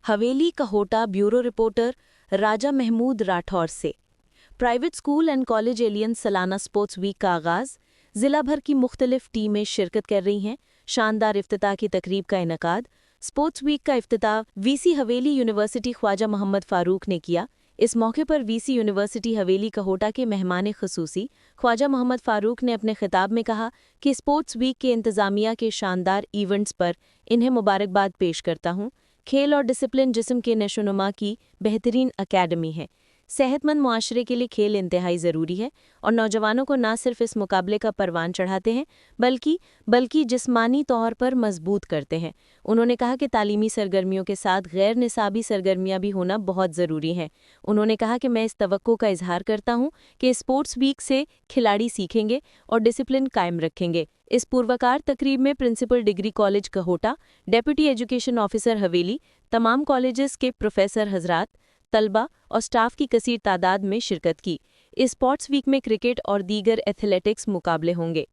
हवेली Kahuta bureau reporter राजा महमूद राठौर से। Private school and college aliens सालाना sports week का आगाज। जिला भर की मुख्तलिफ टीमें शिरकत कर रही हैं। शानदार इफ्तिताह की तकरीब का इनकाद। स्पोर्ट्स वीक का इफ्तिताह वीसी हवेली यूनिवर्सिटी ख्वाजा मोहम्मद फारूक ने किया। इस मौके पर वीसी यूनिवर्सिटी हवेली कहोटा के मेहमान खसूसी ख्वाजा मोहम्मद फारूक ने अपने खिताब में कहा कि स्पोर्ट्स वीक के इंतज़ामिया के शानदार इवेंट्स पर इन्हें मुबारकबाद पेश करता हूँ। खेल और डिसिप्लिन जिस्म के नशोनुमा की बेहतरीन अकेडमी है। सेहतमंद मुआशरे के लिए खेल इंतहाई ज़रूरी है और नौजवानों को न सिर्फ इस मुकाबले का परवान चढ़ाते हैं बल्कि जिस्मानी तौर पर मजबूत करते हैं। उन्होंने कहा कि तालीमी सरगर्मियों के साथ गैर निसाबी सरगर्मियाँ भी होना बहुत ज़रूरी हैं। उन्होंने कहा कि मैं इस तवक्को का इजहार करता हूँ कि स्पोर्ट्स वीक से खिलाड़ी सीखेंगे और डिसिप्लिन कायम रखेंगे। इस पूर्वकार तकरीब में principal degree college Kahuta, deputy education officer Haveli, तमाम कॉलेजेस के प्रोफेसर हजरात, तलबा और स्टाफ की कसीर तादाद में शिरकत की। इस स्पोर्ट्स वीक में क्रिकेट और दीगर एथलेटिक्स मुकाबले होंगे।